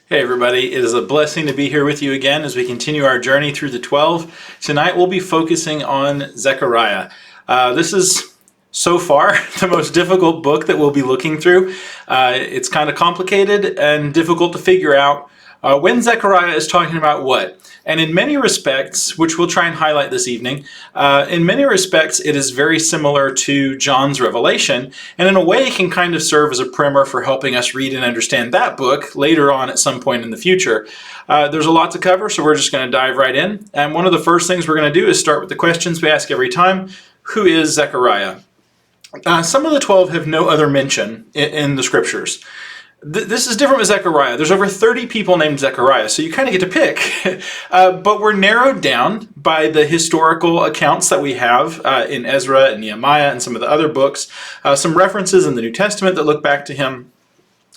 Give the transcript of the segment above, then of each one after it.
Hey everybody, it is a blessing to be here with you again as we continue our journey through the 12. Tonight we'll be focusing on Zechariah. This is so far the most difficult book that we'll be looking through. It's kind of complicated and difficult to figure out when Zechariah is talking about what. And in many respects, which we'll try and highlight this evening, in many respects it is very similar to John's Revelation, and in a way can kind of serve as a primer for helping us read and understand that book later on at some point in the future. There's a lot to cover, so we're just going to dive right in. And one of the first things we're going to do is start with the questions we ask every time. Who is Zechariah? Some of the 12 have no other mention in the scriptures. This is different with Zechariah. There's over 30 people named Zechariah, so you kind of get to pick. But we're narrowed down by the historical accounts that we have in Ezra and Nehemiah and some of the other books. Some references in the New Testament that look back to him.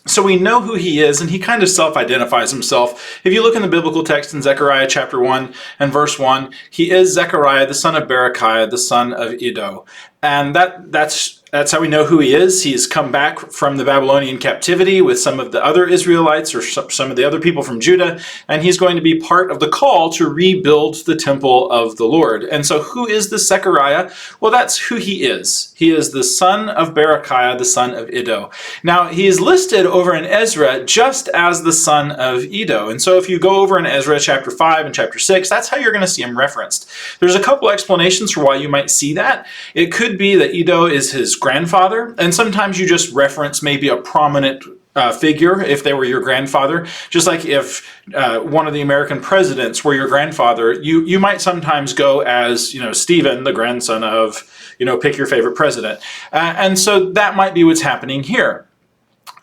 So we know who he is, and he kind of self-identifies himself. If you look in the biblical text in Zechariah chapter 1 and verse 1, he is Zechariah, the son of Berechiah, the son of Iddo. And that's how we know who he is. He's come back from the Babylonian captivity with some of the other Israelites or some of the other people from Judah, and he's going to be part of the call to rebuild the temple of the Lord. And so who is this Zechariah? Well, that's who he is. He is the son of Berechiah, the son of Iddo. Now, he is listed over in Ezra just as the son of Iddo. And so if you go over in Ezra chapter 5 and chapter 6, that's how you're going to see him referenced. There's a couple explanations for why you might see that. It could be that Iddo is his grandfather, and sometimes you just reference maybe a prominent figure if they were your grandfather. Just like if one of the American presidents were your grandfather, you might sometimes go as, Stephen, the grandson of, pick your favorite president. And so that might be what's happening here.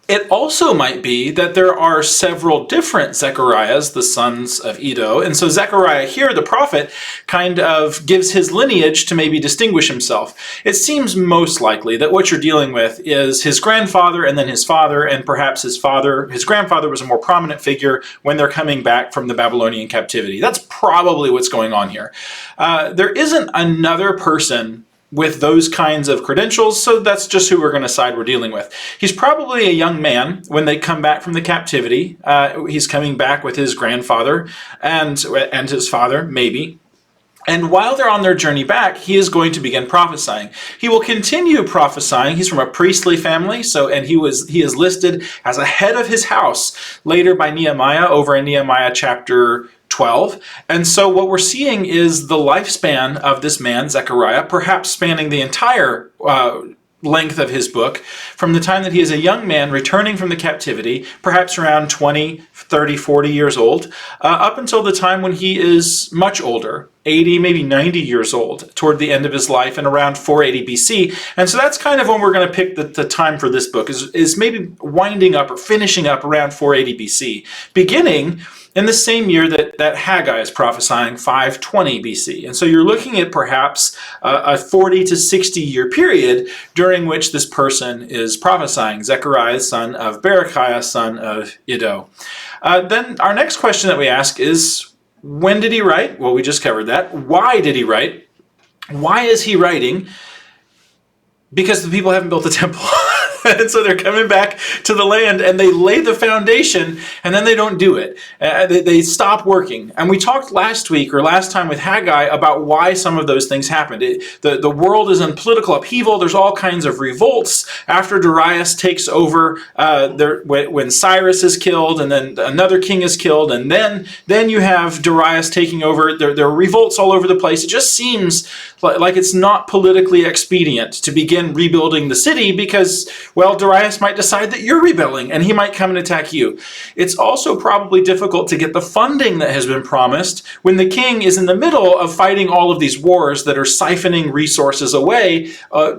It also might be that there are several different Zechariahs, the sons of Iddo. And so Zechariah here, the prophet, kind of gives his lineage to maybe distinguish himself. It seems most likely that what you're dealing with is his grandfather and then his father, and perhaps his grandfather was a more prominent figure when they're coming back from the Babylonian captivity. That's probably what's going on here. There isn't another person with those kinds of credentials, so that's just who we're going to decide we're dealing with. He's probably a young man when they come back from the captivity. He's coming back with his grandfather and his father, maybe. And while they're on their journey back, he is going to begin prophesying. He will continue prophesying. He's from a priestly family, and he is listed as a head of his house later by Nehemiah over in Nehemiah chapter 12. And so what we're seeing is the lifespan of this man, Zechariah, perhaps spanning the entire length of his book, from the time that he is a young man returning from the captivity, perhaps around 20, 30, 40 years old, up until the time when he is much older, 80, maybe 90 years old, toward the end of his life, and around 480 BC. And so that's kind of when we're going to pick the time for this book, is maybe winding up or finishing up around 480 BC, beginning in the same year that Haggai is prophesying, 520 BC. And so you're looking at perhaps a 40 to 60 year period during which this person is prophesying, Zechariah, son of Berechiah, son of Iddo. Then our next question that we ask is, when did he write? Well, we just covered that. Why did he write? Why is he writing? Because the people haven't built the temple. And so they're coming back to the land and they lay the foundation and then they don't do it. They stop working. And we talked last week or last time with Haggai about why some of those things happened. The world is in political upheaval. There's all kinds of revolts after Darius takes over, when Cyrus is killed and then another king is killed. And then you have Darius taking over. There are revolts all over the place. It just seems like it's not politically expedient to begin rebuilding the city because, well, Darius might decide that you're rebelling and he might come and attack you. It's also probably difficult to get the funding that has been promised when the king is in the middle of fighting all of these wars that are siphoning resources away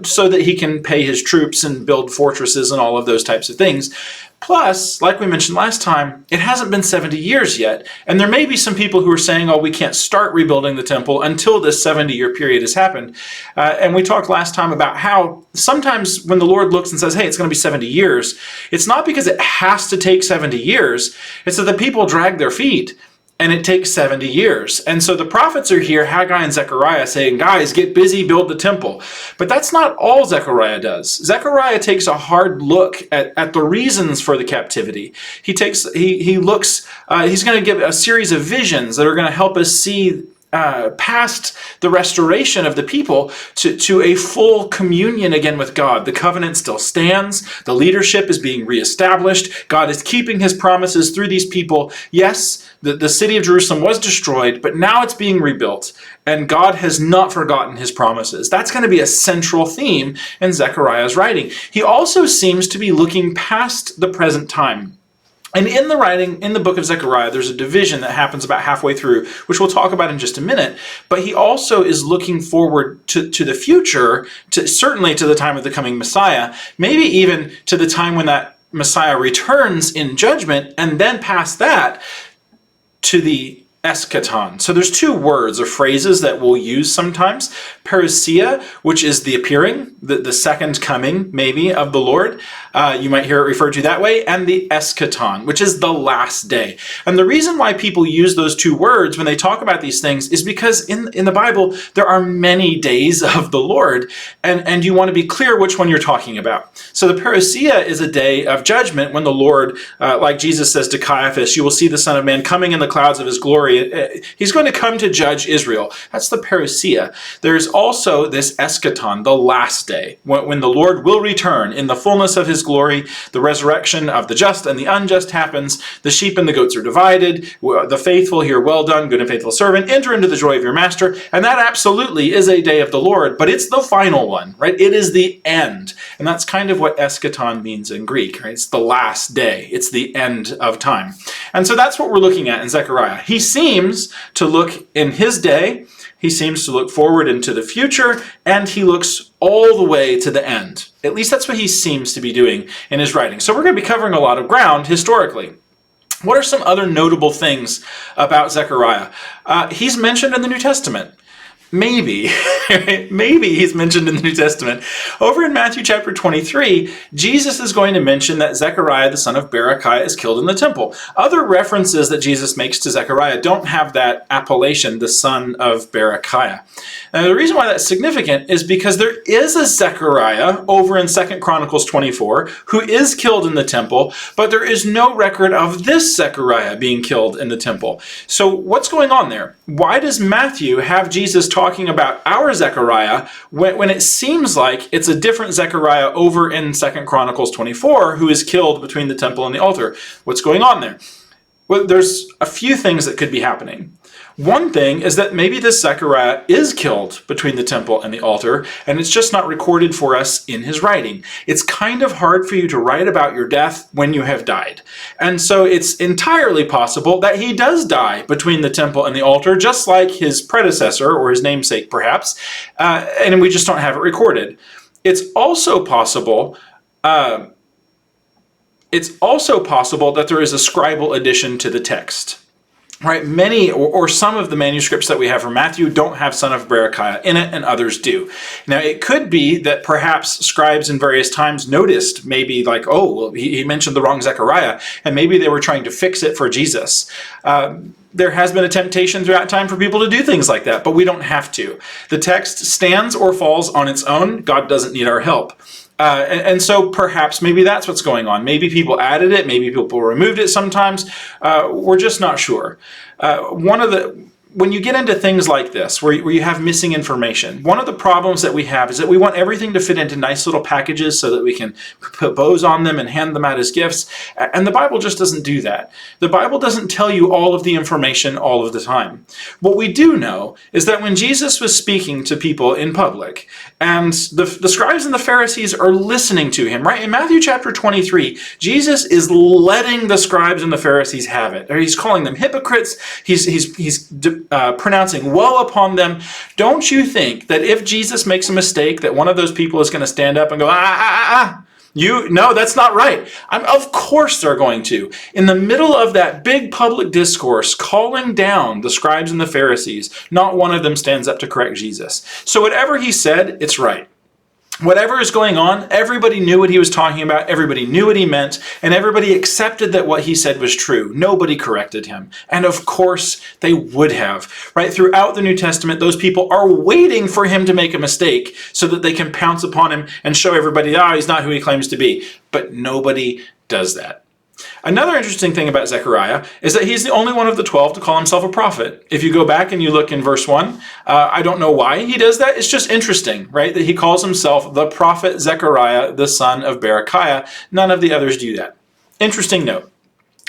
so that he can pay his troops and build fortresses and all of those types of things. Plus, like we mentioned last time, it hasn't been 70 years yet. And there may be some people who are saying, we can't start rebuilding the temple until this 70-year period has happened. And we talked last time about how sometimes when the Lord looks and says, hey, it's going to be 70 years, it's not because it has to take 70 years. It's that the people drag their feet. and it takes 70 years. And so the prophets are here, Haggai and Zechariah, saying, guys, get busy, build the temple. But that's not all Zechariah does. Zechariah takes a hard look at the reasons for the captivity. He's going to give a series of visions that are going to help us see past the restoration of the people to a full communion again with God. The covenant still stands. The leadership is being reestablished. God is keeping his promises through these people. Yes, the city of Jerusalem was destroyed, but now it's being rebuilt, and God has not forgotten his promises. That's going to be a central theme in Zechariah's writing. He also seems to be looking past the present time. And in the writing, in the book of Zechariah, there's a division that happens about halfway through, which we'll talk about in just a minute. But he also is looking forward to the future, certainly to the time of the coming Messiah, maybe even to the time when that Messiah returns in judgment, and then past that to the eschaton. So there's two words or phrases that we'll use sometimes. Parousia, which is the appearing, the second coming, maybe, of the Lord. You might hear it referred to that way. And the eschaton, which is the last day. And the reason why people use those two words when they talk about these things is because in the Bible, there are many days of the Lord. And you want to be clear which one you're talking about. So the Parousia is a day of judgment when the Lord, like Jesus says to Caiaphas, you will see the Son of Man coming in the clouds of his glory. He's going to come to judge Israel. That's the parousia. There's also this eschaton, the last day, when the Lord will return in the fullness of his glory. The resurrection of the just and the unjust happens. The sheep and the goats are divided. The faithful hear, well done, good and faithful servant. Enter into the joy of your master. And that absolutely is a day of the Lord, but it's the final one, right? It is the end. And that's kind of what eschaton means in Greek, right? It's the last day. It's the end of time. And so that's what we're looking at in Zechariah. He seems to look in his day, he seems to look forward into the future, and he looks all the way to the end. At least that's what he seems to be doing in his writing. So we're going to be covering a lot of ground historically. What are some other notable things about Zechariah? He's mentioned in the New Testament. Maybe he's mentioned in the New Testament. Over in Matthew chapter 23, Jesus is going to mention that Zechariah, the son of Berechiah, is killed in the temple. Other references that Jesus makes to Zechariah don't have that appellation, the son of Berechiah. Now, the reason why that's significant is because there is a Zechariah over in 2 Chronicles 24 who is killed in the temple, but there is no record of this Zechariah being killed in the temple. So what's going on there? Why does Matthew have Jesus talking about our Zechariah when it seems like it's a different Zechariah over in 2 Chronicles 24 who is killed between the temple and the altar? What's going on there? Well, there's a few things that could be happening. One thing is that maybe this Zechariah is killed between the temple and the altar, and it's just not recorded for us in his writing. It's kind of hard for you to write about your death when you have died. And so it's entirely possible that he does die between the temple and the altar, just like his predecessor, or his namesake perhaps, and we just don't have it recorded. It's also possible that there is a scribal addition to the text. Right, many or some of the manuscripts that we have from Matthew don't have son of Berechiah in it, and others do. Now, it could be that perhaps scribes in various times noticed maybe like, oh, well, he mentioned the wrong Zechariah, and maybe they were trying to fix it for Jesus. There has been a temptation throughout time for people to do things like that, but we don't have to. The text stands or falls on its own. God doesn't need our help. And so perhaps maybe that's what's going on. Maybe people added it, maybe people removed it sometimes. We're just not sure. When you get into things like this, where you have missing information, one of the problems that we have is that we want everything to fit into nice little packages so that we can put bows on them and hand them out as gifts. And the Bible just doesn't do that. The Bible doesn't tell you all of the information all of the time. What we do know is that when Jesus was speaking to people in public, and the scribes and the Pharisees are listening to him, right? In Matthew chapter 23, Jesus is letting the scribes and the Pharisees have it. He's calling them hypocrites. He's pronouncing woe upon them. Don't you think that if Jesus makes a mistake, that one of those people is going to stand up and go, no, that's not right. Of course they're going to. In the middle of that big public discourse, calling down the scribes and the Pharisees, not one of them stands up to correct Jesus. So whatever he said, it's right. Whatever is going on, everybody knew what he was talking about, everybody knew what he meant, and everybody accepted that what he said was true. Nobody corrected him. And of course, they would have. Right? Throughout the New Testament, those people are waiting for him to make a mistake so that they can pounce upon him and show everybody, he's not who he claims to be. But nobody does that. Another interesting thing about Zechariah is that he's the only one of the 12 to call himself a prophet. If you go back and you look in verse 1, I don't know why he does that. It's just interesting, right? That he calls himself the prophet Zechariah, the son of Berechiah. None of the others do that. Interesting note.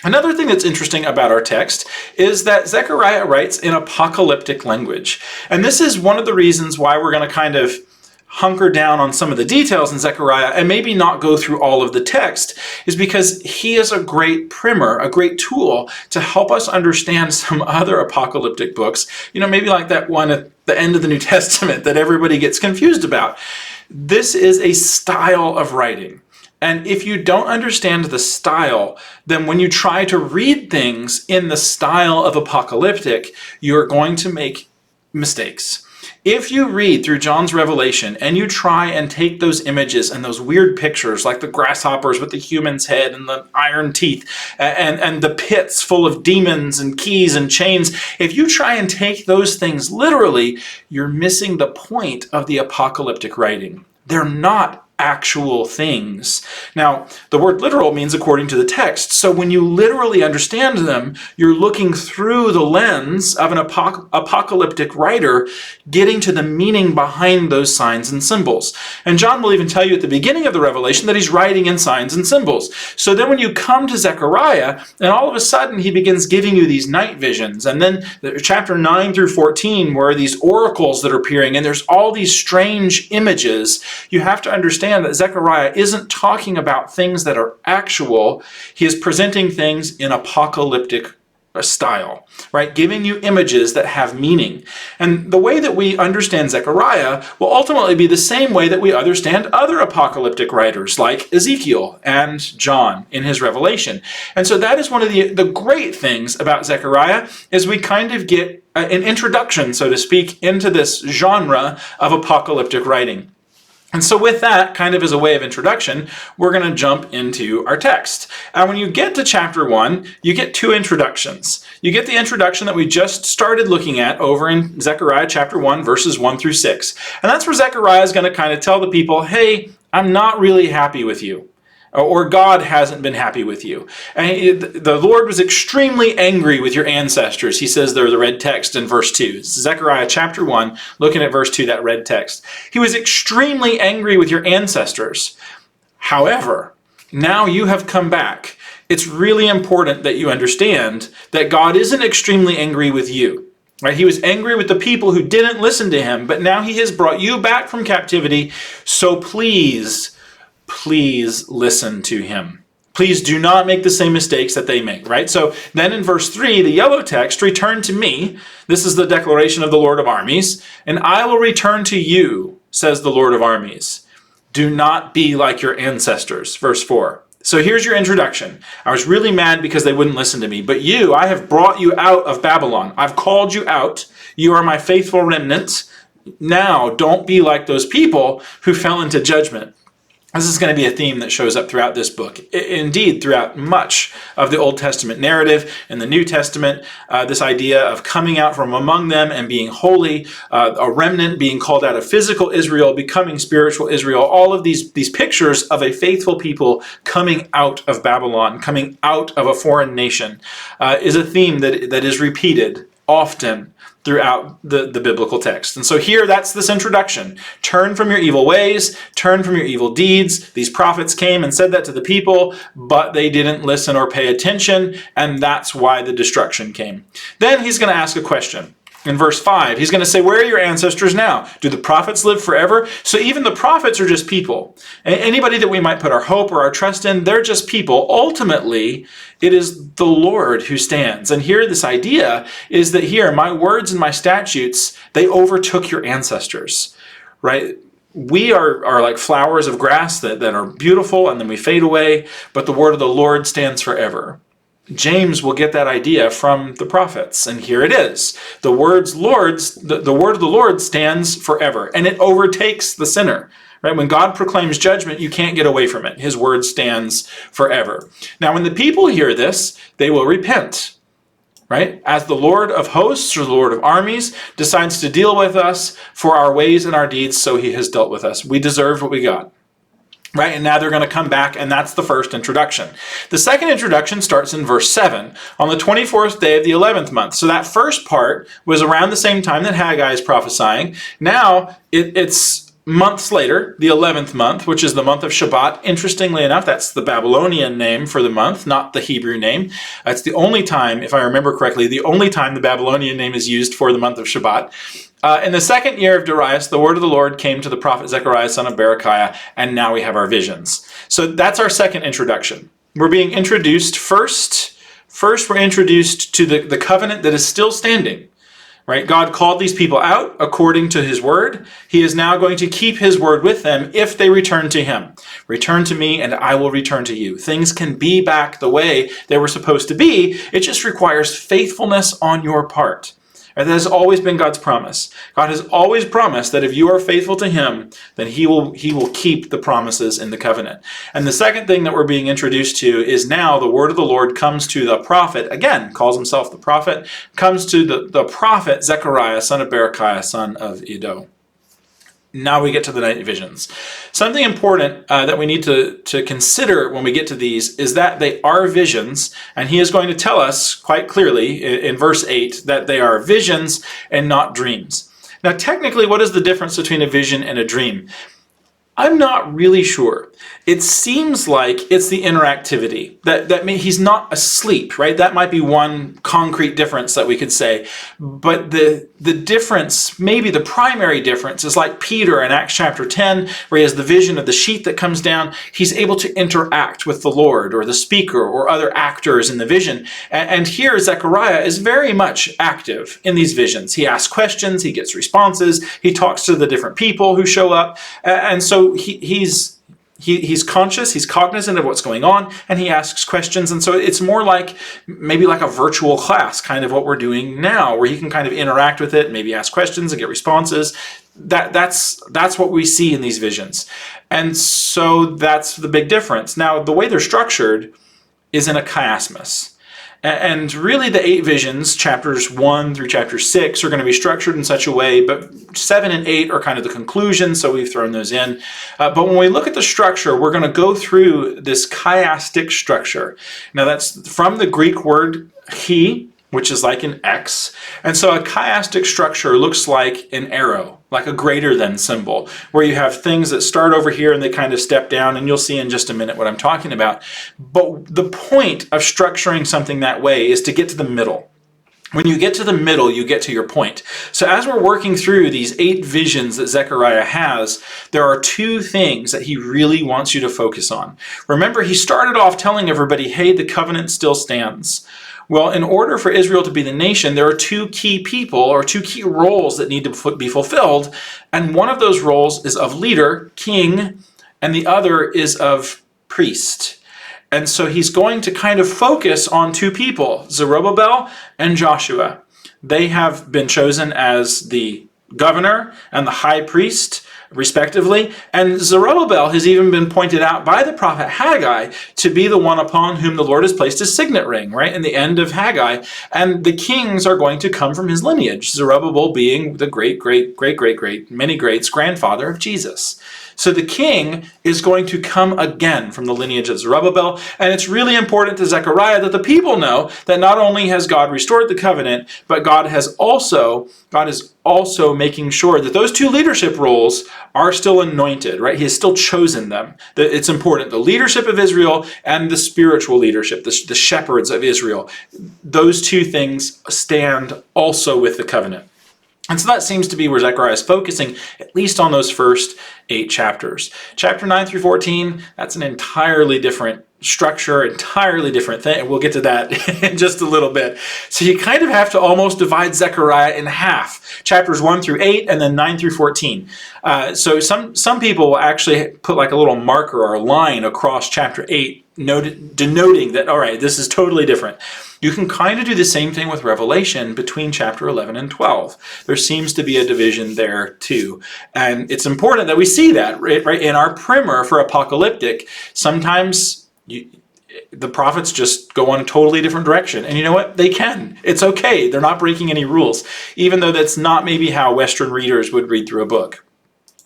Another thing that's interesting about our text is that Zechariah writes in apocalyptic language. And this is one of the reasons why we're going to kind of hunker down on some of the details in Zechariah and maybe not go through all of the text, is because he is a great primer, a great tool to help us understand some other apocalyptic books, maybe like that one at the end of the New Testament that everybody gets confused about. This is a style of writing. And if you don't understand the style, then when you try to read things in the style of apocalyptic, you're going to make mistakes. If you read through John's Revelation and you try and take those images and those weird pictures like the grasshoppers with the human's head and the iron teeth and the pits full of demons and keys and chains, if you try and take those things literally, you're missing the point of the apocalyptic writing. They're not actual things. Now, the word literal means according to the text. So when you literally understand them, you're looking through the lens of an apocalyptic writer, getting to the meaning behind those signs and symbols. And John will even tell you at the beginning of the Revelation that he's writing in signs and symbols. So then when you come to Zechariah, and all of a sudden he begins giving you these night visions, and then chapter 9 through 14, where these oracles that are appearing, and there's all these strange images, you have to understand that Zechariah isn't talking about things that are actual. He is presenting things in apocalyptic style, right? Giving you images that have meaning. And the way that we understand Zechariah will ultimately be the same way that we understand other apocalyptic writers like Ezekiel and John in his Revelation. And so that is one of the great things about Zechariah, is we kind of get an introduction, so to speak, into this genre of apocalyptic writing. And so with that, kind of as a way of introduction, we're going to jump into our text. And when you get to chapter 1, you get two introductions. You get the introduction that we just started looking at over in Zechariah chapter 1, verses 1 through 6. And that's where Zechariah is going to kind of tell the people, hey, I'm not really happy with you. Or God hasn't been happy with you. And the Lord was extremely angry with your ancestors. He says there, the red text in verse 2. Zechariah chapter 1, looking at verse 2, that red text. He was extremely angry with your ancestors. However, now you have come back. It's really important that you understand that God isn't extremely angry with you. Right? He was angry with the people who didn't listen to him, but now he has brought you back from captivity. So please listen to him. Please do not make the same mistakes that they make, right? So then in verse 3, the yellow text, return to me. This is the declaration of the Lord of armies. And I will return to you, says the Lord of armies. Do not be like your ancestors. Verse 4. So here's your introduction. I was really mad because they wouldn't listen to me. But you, I have brought you out of Babylon. I've called you out. You are my faithful remnant. Now don't be like those people who fell into judgment. This is going to be a theme that shows up throughout this book. Indeed, throughout much of the Old Testament narrative and the New Testament, this idea of coming out from among them and being holy, a remnant being called out of physical Israel, becoming spiritual Israel, all of these pictures of a faithful people coming out of Babylon, coming out of a foreign nation, is a theme that is repeated often throughout the biblical text. And so here, that's this introduction. Turn from your evil ways, turn from your evil deeds. These prophets came and said that to the people, but they didn't listen or pay attention, and that's why the destruction came. Then he's going to ask a question. In verse 5, he's going to say, where are your ancestors now? Do the prophets live forever? So even the prophets are just people. Anybody that we might put our hope or our trust in, they're just people. Ultimately, it is the Lord who stands. And here, this idea is that here, my words and my statutes, they overtook your ancestors, right? We are like flowers of grass that are beautiful and then we fade away, but the word of the Lord stands forever. James will get that idea from the prophets, and here it is. The word of the Lord stands forever, and it overtakes the sinner, Right? When God proclaims judgment, you can't get away from it. His word stands forever. Now, when the people hear this, they will repent. Right? As the Lord of hosts or the Lord of armies decides to deal with us for our ways and our deeds, so he has dealt with us. We deserved what we got. Right? And now they're going to come back, and that's the first introduction. The second introduction starts in verse 7, on the 24th day of the 11th month. So that first part was around the same time that Haggai is prophesying. Now it's months later, the 11th month, which is the month of Shabbat. Interestingly enough, that's the Babylonian name for the month, not the Hebrew name. It's the only time, if I remember correctly, the only time the Babylonian name is used for the month of Shabbat. In the second year of Darius, the word of the Lord came to the prophet Zechariah, son of Berechiah, and now we have our visions. So that's our second introduction. We're being introduced first we're introduced to the covenant that is still standing. Right? God called these people out according to his word. He is now going to keep his word with them if they return to him. Return to me and I will return to you. Things can be back the way they were supposed to be. It just requires faithfulness on your part. And that has always been God's promise. God has always promised that if you are faithful to him, then he will keep the promises in the covenant. And the second thing that we're being introduced to is now the word of the Lord comes to the prophet, again, calls himself the prophet, comes to the prophet Zechariah, son of Berechiah, son of Iddo. Now we get to the night visions. Something important that we need to consider when we get to these is that they are visions, and he is going to tell us quite clearly in verse 8 that they are visions and not dreams. Now, technically, what is the difference between a vision and a dream? I'm not really sure. It seems like it's the interactivity. That he's not asleep, right? That might be one concrete difference that we could say. But the difference, maybe the primary difference, is like Peter in Acts chapter 10, where he has the vision of the sheet that comes down. He's able to interact with the Lord or the speaker or other actors in the vision. And here Zechariah is very much active in these visions. He asks questions, he gets responses, he talks to the different people who show up. And so he's conscious, he's cognizant of what's going on, and he asks questions. And so it's more like maybe like a virtual class, kind of what we're doing now, where he can kind of interact with it, maybe ask questions and get responses. That's what we see in these visions. And so that's the big difference. Now, the way they're structured is in a chiasmus. And really the 8 visions, chapters 1 through chapter 6, are going to be structured in such a way, but 7 and 8 are kind of the conclusion, so we've thrown those in. But when we look at the structure, we're going to go through this chiastic structure. Now that's from the Greek word chi, which is like an X. And so a chiastic structure looks like an arrow, like a greater than symbol, where you have things that start over here and they kind of step down, and you'll see in just a minute what I'm talking about. But the point of structuring something that way is to get to the middle. When you get to the middle, you get to your point. So as we're working through these 8 visions that Zechariah has, there are 2 things that he really wants you to focus on. Remember, he started off telling everybody, hey, the covenant still stands. Well, in order for Israel to be the nation, there are 2 key people or 2 key roles that need to be fulfilled. And one of those roles is of leader, king, and the other is of priest. And so he's going to kind of focus on 2 people, Zerubbabel and Joshua. They have been chosen as the governor and the high priest, respectively. And Zerubbabel has even been pointed out by the prophet Haggai to be the one upon whom the Lord has placed his signet ring, right, in the end of Haggai. And the kings are going to come from his lineage, Zerubbabel being the great, many greats grandfather of Jesus. So the king is going to come again from the lineage of Zerubbabel. And it's really important to Zechariah that the people know that not only has God restored the covenant, but God is also making sure that those 2 leadership roles are still anointed, right? He has still chosen them. It's important. The leadership of Israel and the spiritual leadership, the shepherds of Israel, those 2 things stand also with the covenant. And so that seems to be where Zechariah is focusing, at least on those first 8 chapters. Chapter 9 through 14, that's an entirely different structure, entirely different thing. We'll get to that in just a little bit. So you kind of have to almost divide Zechariah in half, chapters 1 through 8 and then 9 through 14. So some people will actually put like a little marker or a line across chapter 8, denoting that, all right, this is totally different. You can kind of do the same thing with Revelation between chapter 11 and 12. There seems to be a division there too. And it's important that we see that, right? In our primer for Apocalyptic, sometimes the prophets just go on a totally different direction. And you know what? They can. It's okay. They're not breaking any rules, even though that's not maybe how Western readers would read through a book.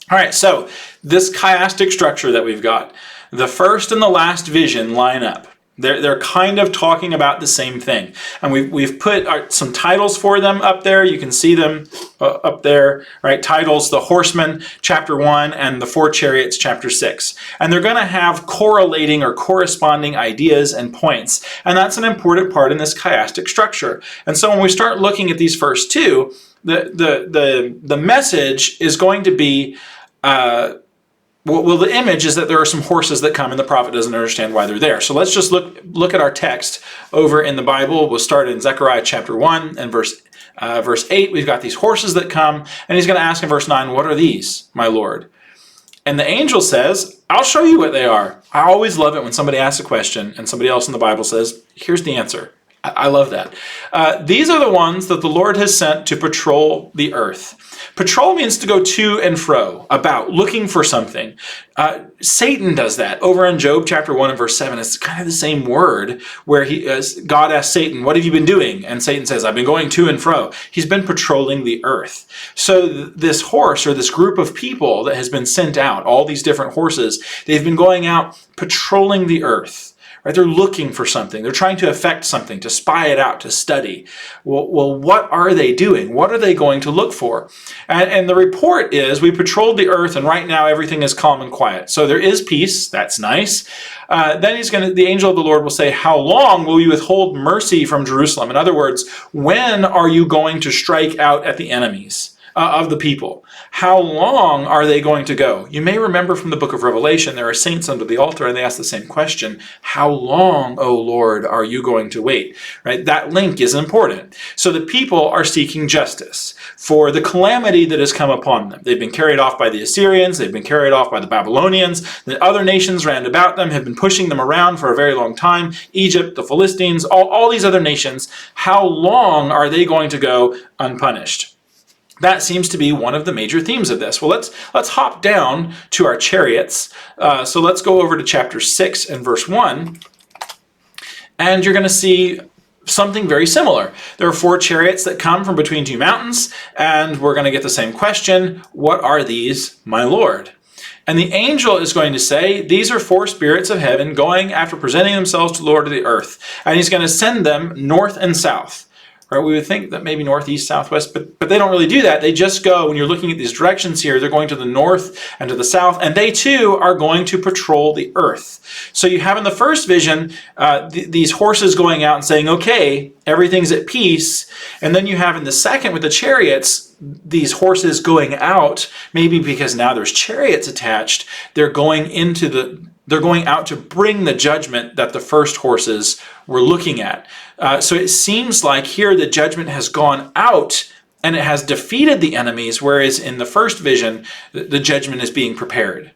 All right, so this chiastic structure that we've got, the first and the last vision line up. They're kind of talking about the same thing. And we've put some titles for them up there. You can see them up there, right? Titles, the horsemen, chapter 1, and the four chariots, chapter 6. And they're going to have correlating or corresponding ideas and points. And that's an important part in this chiastic structure. And so when we start looking at these first two, the message is going to be... Well, the image is that there are some horses that come and the prophet doesn't understand why they're there. So let's just look at our text over in the Bible. We'll start in Zechariah chapter 1 and verse 8. We've got these horses that come, and he's going to ask in verse 9, what are these, my Lord? And the angel says, I'll show you what they are. I always love it when somebody asks a question and somebody else in the Bible says, here's the answer. I love that. These are the ones that the Lord has sent to patrol the earth. Patrol means to go to and fro, about, looking for something. Satan does that. Over in Job chapter 1 and verse 7, it's kind of the same word where God asks Satan, what have you been doing? And Satan says, I've been going to and fro. He's been patrolling the earth. So this horse or this group of people that has been sent out, all these different horses, they've been going out patrolling the earth. Right? They're looking for something. They're trying to affect something, to spy it out, to study. Well, what are they doing? What are they going to look for? And the report is, we patrolled the earth, and right now everything is calm and quiet. So there is peace. That's nice. Then the angel of the Lord will say, how long will you withhold mercy from Jerusalem? In other words, when are you going to strike out at the enemies of the people? How long are they going to go? You may remember from the book of Revelation, there are saints under the altar and they ask the same question. How long, O Lord, are you going to wait? Right? That link is important. So the people are seeking justice for the calamity that has come upon them. They've been carried off by the Assyrians. They've been carried off by the Babylonians. The other nations round about them have been pushing them around for a very long time. Egypt, the Philistines, all these other nations. How long are they going to go unpunished? That seems to be one of the major themes of this. Well, let's hop down to our chariots. So let's go over to chapter 6 and verse 1. And you're going to see something very similar. There are four chariots that come from between two mountains, and we're going to get the same question. What are these, my Lord? And the angel is going to say, these are four spirits of heaven going after presenting themselves to the Lord of the earth. And he's going to send them north and south. Right? We would think that maybe north, east, southwest, but they don't really do that. They just go, when you're looking at these directions here, they're going to the north and to the south, and they too are going to patrol the earth. So you have in the first vision, these horses going out and saying, okay, everything's at peace. And then you have in the second with the chariots, these horses going out, maybe because now there's chariots attached, they're going out to bring the judgment that the first horses were looking at. So it seems like here the judgment has gone out and it has defeated the enemies, whereas in the first vision, the judgment is being prepared.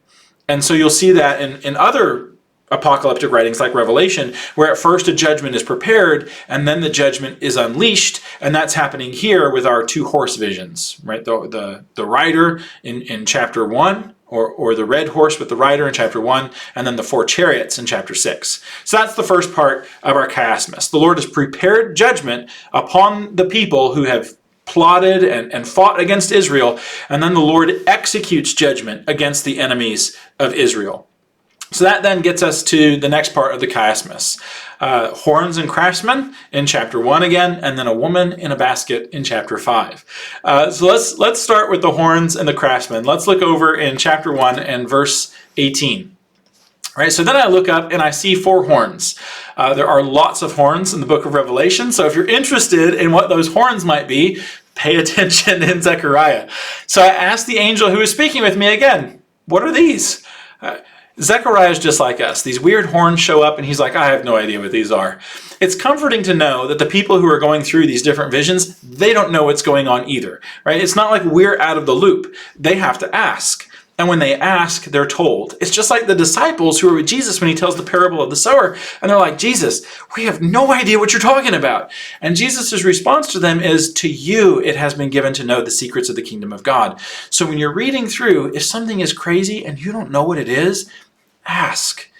And so you'll see that in other apocalyptic writings like Revelation, where at first a judgment is prepared and then the judgment is unleashed, and that's happening here with our two horse visions, right? The rider in chapter 1, or the red horse with the rider in chapter 1, and then the four chariots in chapter 6. So that's the first part of our chiasmus. The Lord has prepared judgment upon the people who have plotted and fought against Israel, and then the Lord executes judgment against the enemies of Israel. So that then gets us to the next part of the chiasmus. Horns and craftsmen in chapter 1 again, and then a woman in a basket in chapter 5. So let's start with the horns and the craftsmen. Let's look over in chapter 1 and verse 18. Right, so then I look up and I see four horns. There are lots of horns in the book of Revelation, so if you're interested in what those horns might be, pay attention in Zechariah. So I asked the angel who was speaking with me again, what are these? Zechariah is just like us. These weird horns show up and he's like, I have no idea what these are. It's comforting to know that the people who are going through these different visions, they don't know what's going on either, right? It's not like we're out of the loop. They have to ask. And when they ask, they're told. It's just like the disciples who are with Jesus when he tells the parable of the sower. And they're like, Jesus, we have no idea what you're talking about. And Jesus' response to them is, to you it has been given to know the secrets of the kingdom of God. So when you're reading through, if something is crazy and you don't know what it is, ask.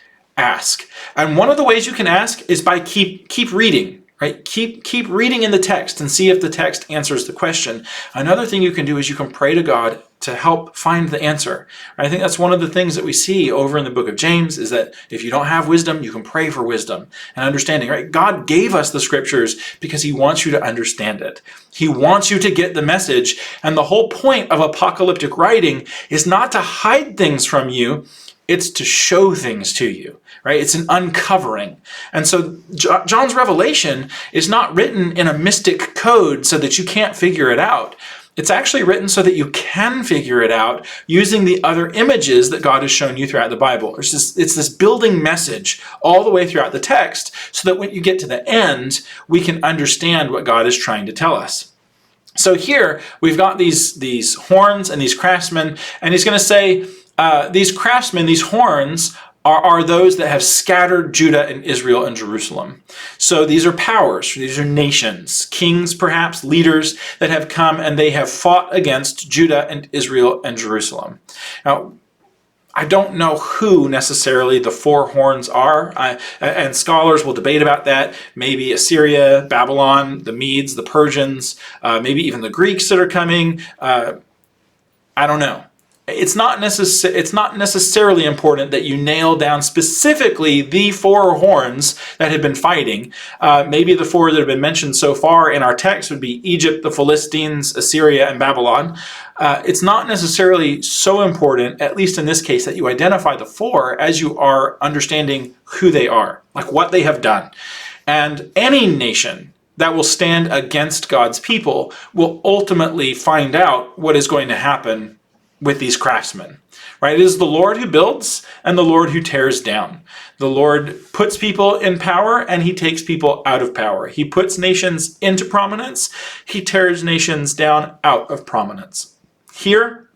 And one of the ways you can ask is by keep reading, right? Keep reading in the text and see if the text answers the question. Another thing you can do is you can pray to God to help find the answer. I think that's one of the things that we see over in the book of James, is that if you don't have wisdom, you can pray for wisdom and understanding, right? God gave us the scriptures because he wants you to understand it. He wants you to get the message. And the whole point of apocalyptic writing is not to hide things from you, it's to show things to you, right? It's an uncovering. And so John's revelation is not written in a mystic code so that you can't figure it out. It's actually written so that you can figure it out using the other images that God has shown you throughout the Bible. It's this building message all the way throughout the text so that when you get to the end, we can understand what God is trying to tell us. So here we've got these horns and these craftsmen, and he's going to say, these craftsmen, these horns, are those that have scattered Judah and Israel and Jerusalem. So these are powers, these are nations, kings perhaps, leaders that have come and they have fought against Judah and Israel and Jerusalem. Now, I don't know who necessarily the four horns are, and scholars will debate about that. Maybe Assyria, Babylon, the Medes, the Persians, maybe even the Greeks that are coming. I don't know. It's not necessarily important that you nail down specifically the four horns that have been fighting. Maybe the four that have been mentioned so far in our text would be Egypt, the Philistines, Assyria, and Babylon. It's not necessarily so important, at least in this case, that you identify the four as you are understanding who they are, like what they have done. And any nation that will stand against God's people will ultimately find out what is going to happen with these craftsmen, right? It is the Lord who builds and the Lord who tears down. The Lord puts people in power and he takes people out of power. He puts nations into prominence. He tears nations down out of prominence. Here,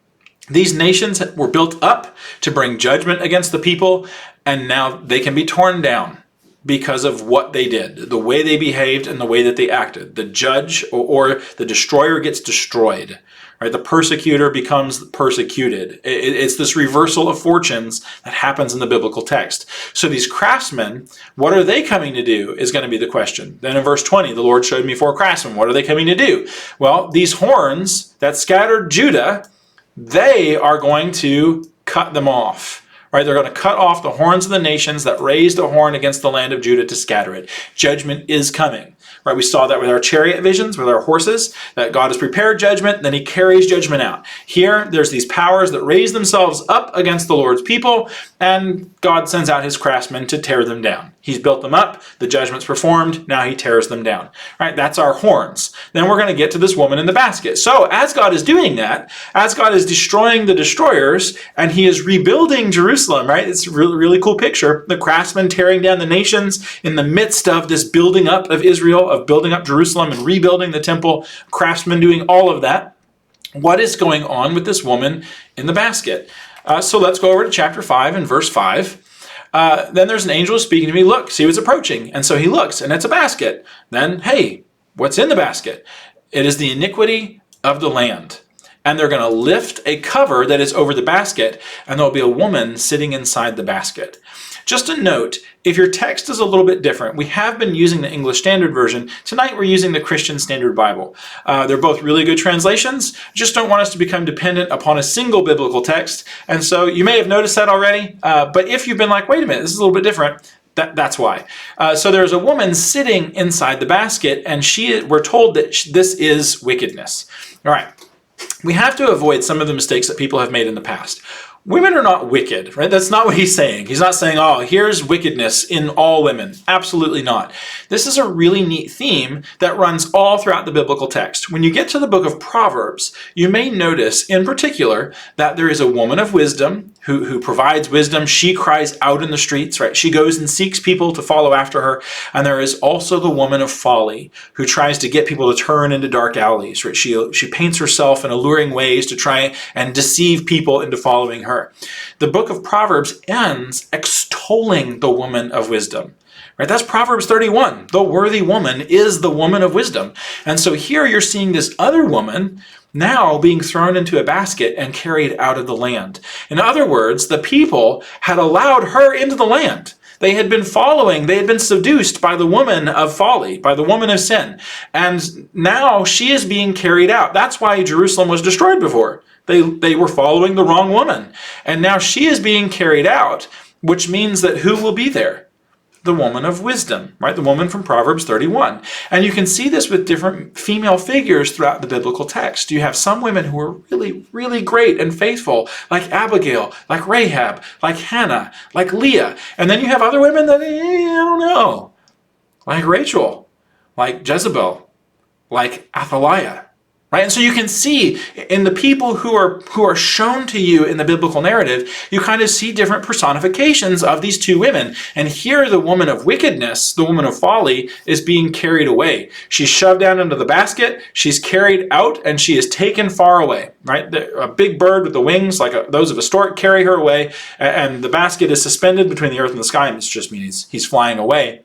these nations were built up to bring judgment against the people, and now they can be torn down because of what they did, the way they behaved and the way that they acted. The judge or the destroyer gets destroyed. Right? The persecutor becomes persecuted. It's this reversal of fortunes that happens in the biblical text. So these craftsmen, what are they coming to do is going to be the question. Then in verse 20, the Lord showed me four craftsmen. What are they coming to do? Well, these horns that scattered Judah, they are going to cut them off. Right? They're going to cut off the horns of the nations that raised a horn against the land of Judah to scatter it. Judgment is coming. Right? We saw that with our chariot visions, with our horses, that God has prepared judgment, then he carries judgment out. Here, there's these powers that raise themselves up against the Lord's people, and God sends out his craftsmen to tear them down. He's built them up, the judgment's performed, now he tears them down. Right? That's our horns. Then we're going to get to this woman in the basket. So as God is doing that, as God is destroying the destroyers, and he is rebuilding Jerusalem, right? It's a really, really cool picture. The craftsmen tearing down the nations in the midst of this building up of Israel, of building up Jerusalem and rebuilding the temple, craftsmen doing all of that. What is going on with this woman in the basket? So let's go over to chapter 5 and verse 5. Then there's an angel speaking to me. Look, see what's approaching. And so he looks, and it's a basket. Then, hey, what's in the basket? It is the iniquity of the land. And they're going to lift a cover that is over the basket, and there'll be a woman sitting inside the basket. Just a note, if your text is a little bit different, we have been using the English Standard Version. Tonight we're using the Christian Standard Bible. They're both really good translations. Just don't want us to become dependent upon a single biblical text. And so you may have noticed that already. But if you've been like, wait a minute, this is a little bit different, that's why. So there's a woman sitting inside the basket, and we're told that this is wickedness. All right. We have to avoid some of the mistakes that people have made in the past. Women are not wicked, right? That's not what he's saying. He's not saying, oh, here's wickedness in all women. Absolutely not. This is a really neat theme that runs all throughout the biblical text. When you get to the book of Proverbs, you may notice in particular that there is a woman of wisdom who provides wisdom. She cries out in the streets, right? She goes and seeks people to follow after her. And there is also the woman of folly who tries to get people to turn into dark alleys, right? She paints herself in alluring ways to try and deceive people into following her. The book of Proverbs ends extolling the woman of wisdom. Right? That's Proverbs 31. The worthy woman is the woman of wisdom. And so here you're seeing this other woman now being thrown into a basket and carried out of the land. In other words, the people had allowed her into the land. They had been following, they had been seduced by the woman of folly, by the woman of sin. And now she is being carried out. That's why Jerusalem was destroyed before. They were following the wrong woman. And now she is being carried out, which means that who will be there? The woman of wisdom, right? The woman from Proverbs 31. And you can see this with different female figures throughout the biblical text. You have some women who are really, really great and faithful, like Abigail, like Rahab, like Hannah, like Leah. And then you have other women that, I don't know, like Rachel, like Jezebel, like Athaliah. Right? And so you can see in the people who are shown to you in the biblical narrative, you kind of see different personifications of these two women. And here the woman of wickedness, the woman of folly, is being carried away. She's shoved down into the basket, she's carried out, and she is taken far away. Right? A big bird with the wings, like those of a stork, carry her away, and the basket is suspended between the earth and the sky, and it just means he's flying away.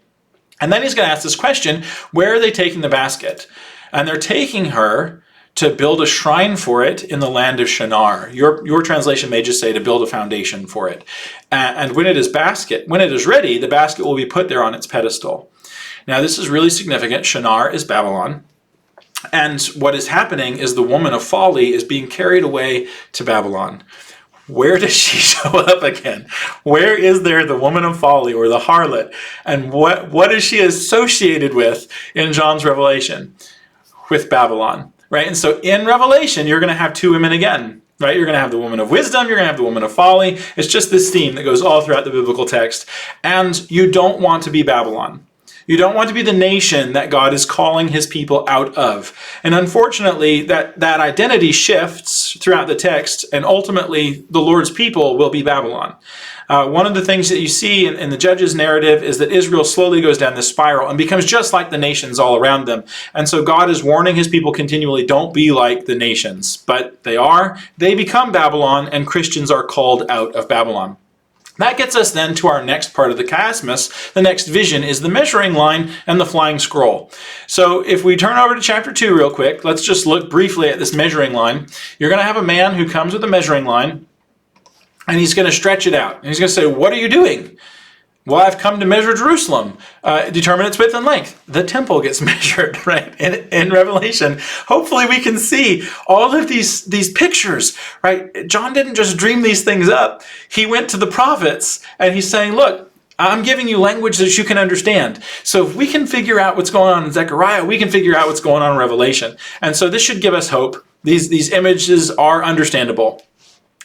And then he's going to ask this question, where are they taking the basket? And they're taking her to build a shrine for it in the land of Shinar. Your translation may just say to build a foundation for it. And when it is ready, the basket will be put there on its pedestal. Now this is really significant. Shinar is Babylon. And what is happening is the woman of folly is being carried away to Babylon. Where does she show up again? Where is there the woman of folly or the harlot? And what is she associated with in John's Revelation? With Babylon. Right? And so in Revelation, you're going to have two women again. Right? You're going to have the woman of wisdom. You're going to have the woman of folly. It's just this theme that goes all throughout the biblical text. And you don't want to be Babylon. You don't want to be the nation that God is calling his people out of. And unfortunately, that identity shifts throughout the text, and ultimately the Lord's people will be Babylon. One of the things that you see in the Judges narrative is that Israel slowly goes down this spiral and becomes just like the nations all around them. And so God is warning his people continually, don't be like the nations. But they become Babylon, and Christians are called out of Babylon. That gets us then to our next part of the chiasmus. The next vision is the measuring line and the flying scroll. So if we turn over to chapter 2 real quick, let's just look briefly at this measuring line. You're going to have a man who comes with a measuring line, and he's going to stretch it out. And he's going to say, what are you doing? Well, I've come to measure Jerusalem, determine its width and length. The temple gets measured, right, in Revelation. Hopefully we can see all of these pictures, right? John didn't just dream these things up. He went to the prophets, and he's saying, look, I'm giving you language that you can understand. So if we can figure out what's going on in Zechariah, we can figure out what's going on in Revelation. And so this should give us hope. These images are understandable.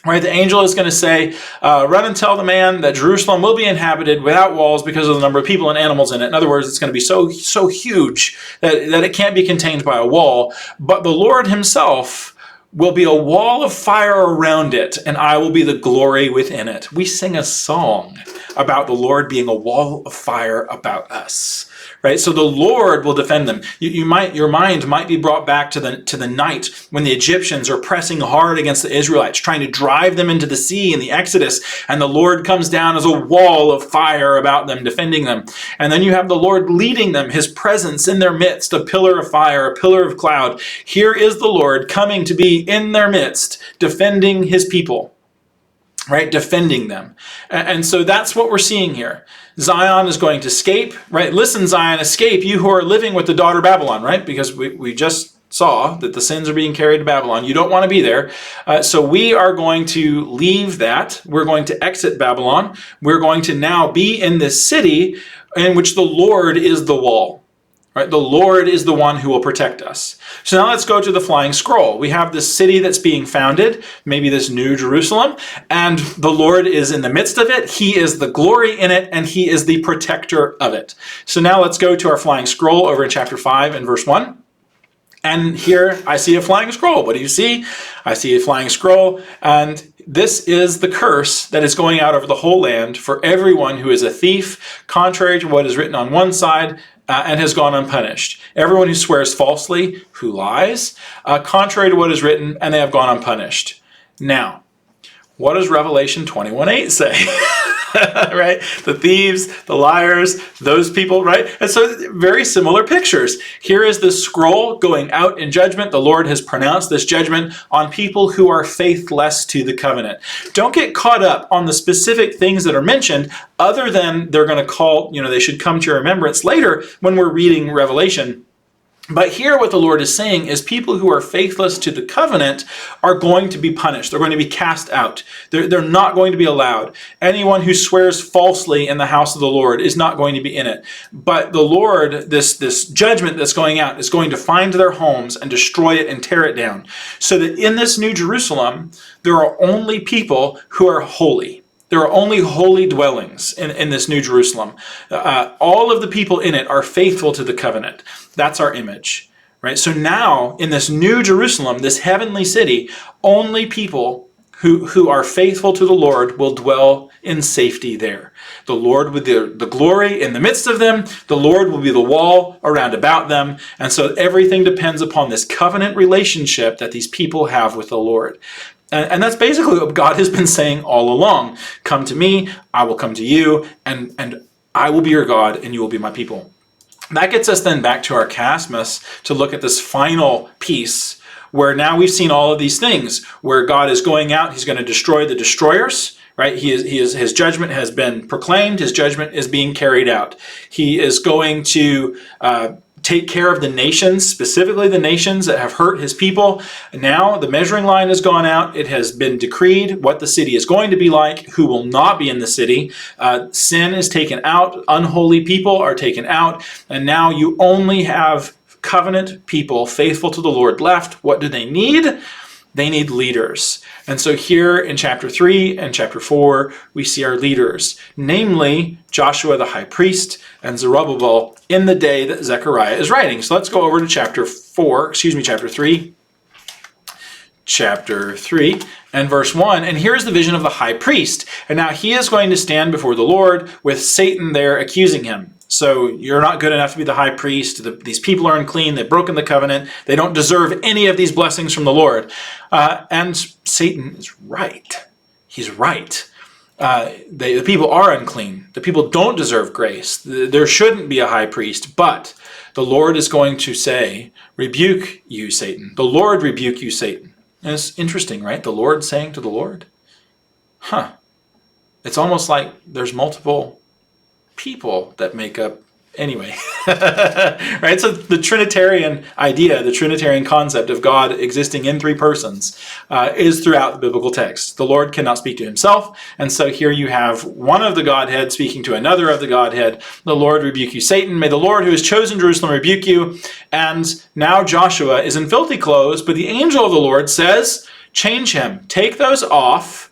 Right, the angel is going to say, run and tell the man that Jerusalem will be inhabited without walls because of the number of people and animals in it. In other words, it's going to be so huge that it can't be contained by a wall. But the Lord himself will be a wall of fire around it, and I will be the glory within it. We sing a song about the Lord being a wall of fire about us. Right? So the Lord will defend them. Your mind might be brought back to the night when the Egyptians are pressing hard against the Israelites, trying to drive them into the sea in the Exodus, and the Lord comes down as a wall of fire about them, defending them. And then you have the Lord leading them, his presence in their midst, a pillar of fire, a pillar of cloud. Here is the Lord coming to be in their midst, defending his people. Right, defending them. And so that's what we're seeing here. Zion is going to escape, right? Listen, Zion, escape, you who are living with the daughter Babylon, right? Because we just saw that the sins are being carried to Babylon. You don't want to be there. So we are going to leave that. We're going to exit Babylon. We're going to now be in this city in which the Lord is the wall. Right? The Lord is the one who will protect us. So now let's go to the flying scroll. We have this city that's being founded, maybe this New Jerusalem, and the Lord is in the midst of it. He is the glory in it, and he is the protector of it. So now let's go to our flying scroll over in chapter 5 and verse 1. And here I see a flying scroll. What do you see? I see a flying scroll, and this is the curse that is going out over the whole land for everyone who is a thief, contrary to what is written on one side, and has gone unpunished. Everyone who swears falsely, who lies, contrary to what is written, and they have gone unpunished. Now, what does Revelation 21:8 say? Right? The thieves, the liars, those people, right? And so very similar pictures. Here is the scroll going out in judgment. The Lord has pronounced this judgment on people who are faithless to the covenant. Don't get caught up on the specific things that are mentioned, other than they're going to call, they should come to your remembrance later when we're reading Revelation. But here what the Lord is saying is people who are faithless to the covenant are going to be punished. They're going to be cast out. They're not going to be allowed. Anyone who swears falsely in the house of the Lord is not going to be in it. But the Lord, this judgment that's going out, is going to find their homes and destroy it and tear it down. So that in this New Jerusalem, there are only people who are holy. There are only holy dwellings in this New Jerusalem. All of the people in it are faithful to the covenant. That's our image, right? So now, in this New Jerusalem, this heavenly city, only people who are faithful to the Lord will dwell in safety there. The Lord with the glory in the midst of them. The Lord will be the wall around about them. And so everything depends upon this covenant relationship that these people have with the Lord. And that's basically what God has been saying all along. Come to me, I will come to you, and I will be your God, and you will be my people. That gets us then back to our Chiasmus to look at this final piece, where now we've seen all of these things, where God is going out, he's going to destroy the destroyers, right? His judgment has been proclaimed, his judgment is being carried out. He is going to take care of the nations, specifically the nations that have hurt his people. Now the measuring line has gone out. It has been decreed what the city is going to be like, who will not be in the city. Sin is taken out. Unholy people are taken out. And now you only have covenant people faithful to the Lord left. What do they need? They need leaders. And so here in chapter 3 and chapter 4, we see our leaders, namely Joshua the high priest and Zerubbabel in the day that Zechariah is writing. So let's go over to chapter 3. Chapter 3 and verse 1. And here's the vision of the high priest. And now he is going to stand before the Lord with Satan there accusing him. So you're not good enough to be the high priest. These people are unclean. They've broken the covenant. They don't deserve any of these blessings from the Lord. And Satan is right. He's right. The people are unclean. The people don't deserve grace. There shouldn't be a high priest. But the Lord is going to say, rebuke you, Satan. The Lord rebuke you, Satan. And it's interesting, right? The Lord saying to the Lord. It's almost like there's multiple people that make up anyway. Right? So the Trinitarian idea, the Trinitarian concept of God existing in three persons is throughout the biblical text. The Lord cannot speak to himself, and so here you have one of the Godhead speaking to another of the Godhead. The Lord rebuke you, Satan. May the Lord who has chosen Jerusalem rebuke you. And now Joshua is in filthy clothes, but the angel of the Lord says, change him, take those off,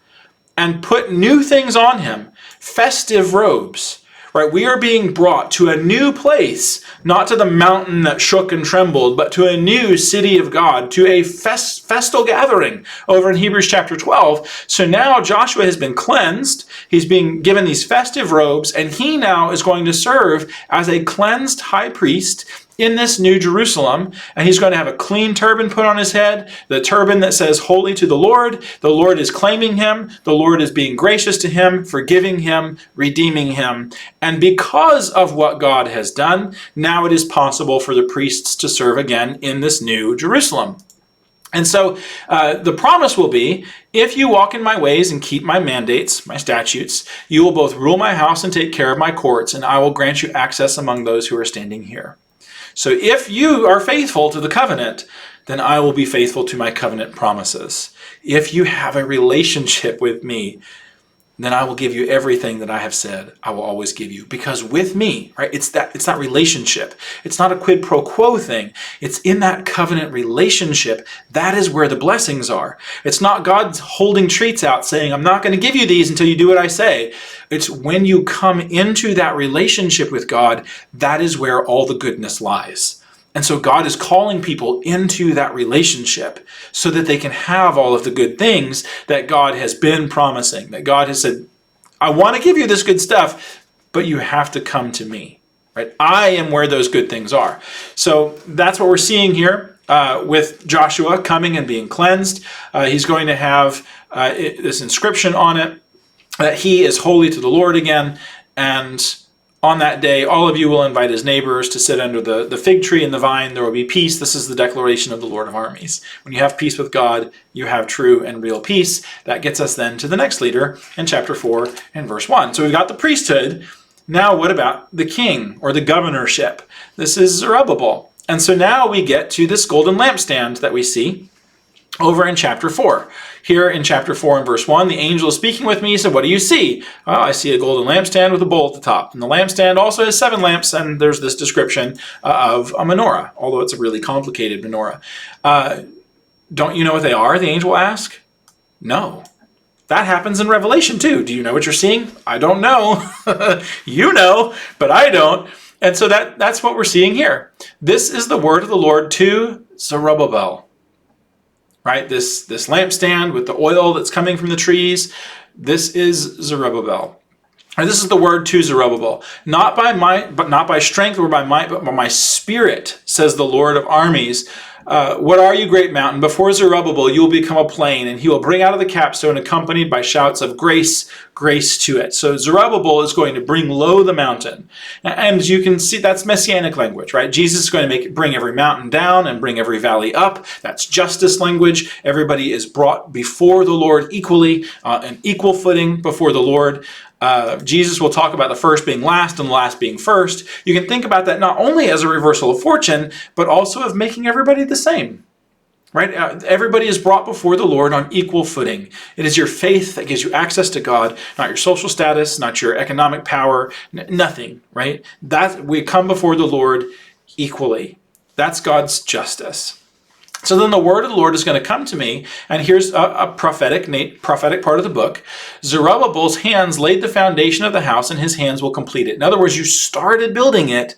and put new things on him, festive robes. Right, we are being brought to a new place, not to the mountain that shook and trembled, but to a new city of God, to a festal gathering over in Hebrews chapter 12. So now Joshua has been cleansed. He's being given these festive robes, and he now is going to serve as a cleansed high priest in this New Jerusalem, and he's going to have a clean turban put on his head, the turban that says holy to the Lord. The Lord is claiming him. The Lord is being gracious to him, forgiving him, redeeming him. And because of what God has done, now it is possible for the priests to serve again in this New Jerusalem. And so the promise will be, if you walk in my ways and keep my mandates, my statutes, you will both rule my house and take care of my courts, and I will grant you access among those who are standing here. So if you are faithful to the covenant, then I will be faithful to my covenant promises. If you have a relationship with me, then I will give you everything that I have said I will always give you. Because with me, right, it's that relationship. It's not a quid pro quo thing. It's in that covenant relationship. That is where the blessings are. It's not God holding treats out saying, I'm not going to give you these until you do what I say. It's when you come into that relationship with God, that is where all the goodness lies. And so God is calling people into that relationship so that they can have all of the good things that God has been promising, that God has said, I want to give you this good stuff, but you have to come to me. Right? I am where those good things are. So that's what we're seeing here with Joshua coming and being cleansed. He's going to have this inscription on it that he is holy to the Lord again, and on that day, all of you will invite his neighbors to sit under the fig tree and the vine. There will be peace. This is the declaration of the Lord of armies. When you have peace with God, you have true and real peace. That gets us then to the next leader in chapter 4 and verse 1. So we've got the priesthood. Now what about the king or the governorship? This is Zerubbabel. And so now we get to this golden lampstand that we see over in chapter 4. Here in chapter 4 and verse 1, the angel is speaking with me. He said, what do you see? Oh, I see a golden lampstand with a bowl at the top. And the lampstand also has 7 lamps, and there's this description of a menorah, although it's a really complicated menorah. Don't you know what they are? The angel asked. No. That happens in Revelation too. Do you know what you're seeing? I don't know. You know, but I don't. And so that's what we're seeing here. This is the word of the Lord to Zerubbabel. Right, this lampstand with the oil that's coming from the trees, this is Zerubbabel. And this is the word to Zerubbabel. Not by might, but not by strength or by might, but by my spirit, says the Lord of armies. What are you, great mountain? Before Zerubbabel, you will become a plain, and he will bring out of the capstone accompanied by shouts of grace, grace to it. So Zerubbabel is going to bring low the mountain. And you can see that's messianic language, right? Jesus is going to bring every mountain down and bring every valley up. That's justice language. Everybody is brought before the Lord equally, an equal footing before the Lord. Jesus will talk about the first being last and the last being first. You can think about that not only as a reversal of fortune, but also of making everybody the same. Right? Everybody is brought before the Lord on equal footing. It is your faith that gives you access to God, not your social status, not your economic power, nothing. Right? That we come before the Lord equally. That's God's justice. So then the word of the Lord is going to come to me, and here's a prophetic part of the book. Zerubbabel's hands laid the foundation of the house, and his hands will complete it. In other words, you started building it.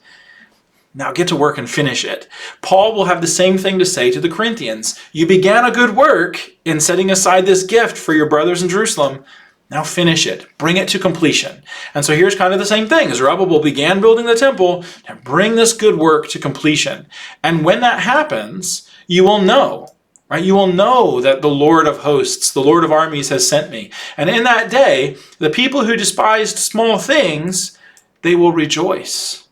Now get to work and finish it. Paul will have the same thing to say to the Corinthians. You began a good work in setting aside this gift for your brothers in Jerusalem. Now finish it. Bring it to completion. And so here's kind of the same thing. Zerubbabel began building the temple. Now bring this good work to completion. And when that happens, you will know, right? You will know that the Lord of hosts, the Lord of armies has sent me. And in that day, the people who despised small things, they will rejoice,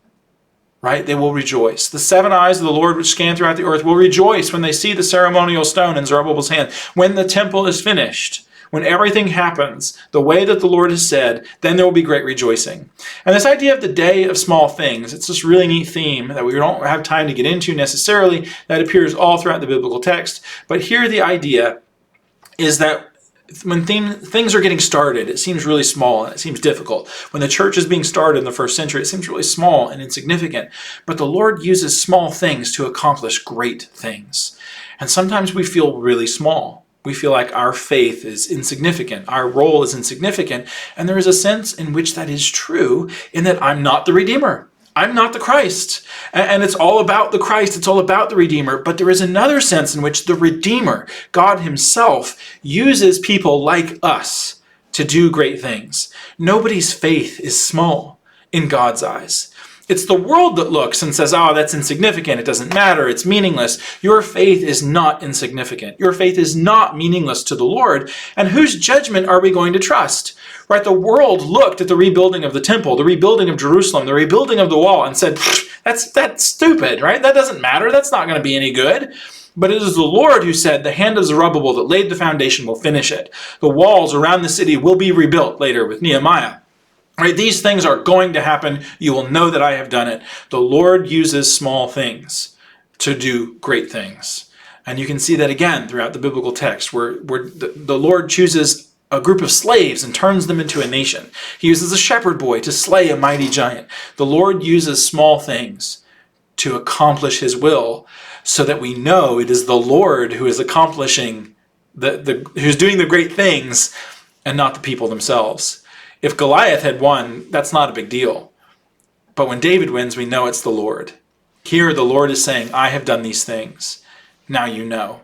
right? They will rejoice. The 7 eyes of the Lord which scan throughout the earth will rejoice when they see the ceremonial stone in Zerubbabel's hand. When the temple is finished, when everything happens the way that the Lord has said, then there will be great rejoicing. And this idea of the day of small things, it's this really neat theme that we don't have time to get into necessarily, that appears all throughout the biblical text. But here the idea is that when things are getting started, it seems really small and it seems difficult. When the church is being started in the first century, it seems really small and insignificant. But the Lord uses small things to accomplish great things. And sometimes we feel really small. We feel like our faith is insignificant. Our role is insignificant. And there is a sense in which that is true, in that I'm not the Redeemer. I'm not the Christ. And it's all about the Christ. It's all about the Redeemer. But there is another sense in which the Redeemer, God himself, uses people like us to do great things. Nobody's faith is small in God's eyes. It's the world that looks and says, oh, that's insignificant. It doesn't matter. It's meaningless. Your faith is not insignificant. Your faith is not meaningless to the Lord. And whose judgment are we going to trust? Right? The world looked at the rebuilding of the temple, the rebuilding of Jerusalem, the rebuilding of the wall, and said, that's stupid, right? That doesn't matter. That's not going to be any good. But it is the Lord who said, the hand of Zerubbabel that laid the foundation will finish it. The walls around the city will be rebuilt later with Nehemiah. Right, these things are going to happen. You will know that I have done it. The Lord uses small things to do great things. And you can see that again throughout the biblical text, where the Lord chooses a group of slaves and turns them into a nation. He uses a shepherd boy to slay a mighty giant. The Lord uses small things to accomplish his will so that we know it is the Lord who is accomplishing who's doing the great things and not the people themselves. If Goliath had won, that's not a big deal. But when David wins, we know it's the Lord. Here, the Lord is saying, I have done these things. Now you know.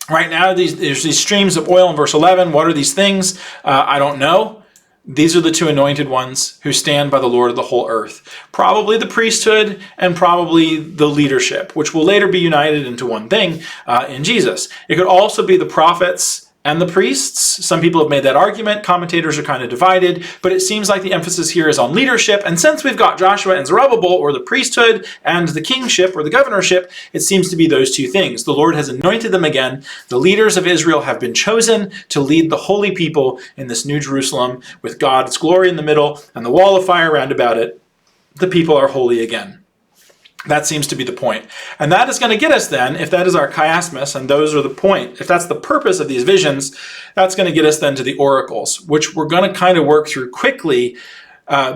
Right now, there's these streams of oil in verse 11. What are these things? I don't know. These are the two anointed ones who stand by the Lord of the whole earth. Probably the priesthood and probably the leadership, which will later be united into one thing in Jesus. It could also be the prophets and the priests. Some people have made that argument. Commentators are kind of divided, but it seems like the emphasis here is on leadership. And since we've got Joshua and Zerubbabel, or the priesthood and the kingship or the governorship, it seems to be those two things. The Lord has anointed them again. The leaders of Israel have been chosen to lead the holy people in this new Jerusalem with God's glory in the middle and the wall of fire round about it. The people are holy again. That seems to be the point. And that is going to get us then, if that is our chiasmus, and those are the point, if that's the purpose of these visions, that's going to get us then to the oracles, which we're going to kind of work through quickly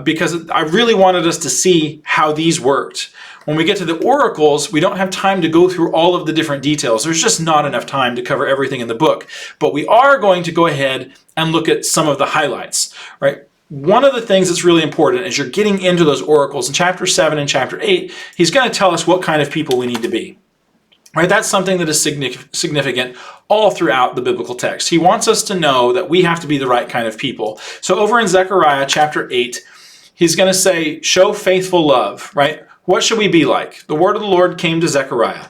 because I really wanted us to see how these worked. When we get to the oracles, we don't have time to go through all of the different details. There's just not enough time to cover everything in the book. But we are going to go ahead and look at some of the highlights, right? One of the things that's really important as you're getting into those oracles in chapter 7 and chapter 8, he's going to tell us what kind of people we need to be. Right? That's something that is significant all throughout the biblical text. He wants us to know that we have to be the right kind of people. So over in Zechariah chapter 8, he's going to say, show faithful love, right? What should we be like? The word of the Lord came to Zechariah.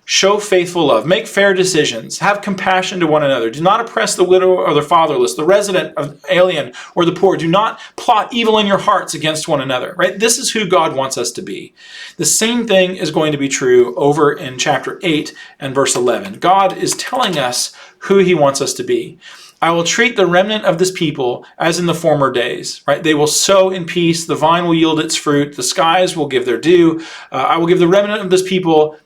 Show faithful love. Make fair decisions. Have compassion to one another. Do not oppress the widow or the fatherless, the resident, alien, or the poor. Do not plot evil in your hearts against one another. Right? This is who God wants us to be. The same thing is going to be true over in chapter 8 and verse 11. God is telling us who he wants us to be. I will treat the remnant of this people as in the former days, right? They will sow in peace. The vine will yield its fruit. The skies will give their due. I will give the remnant of this people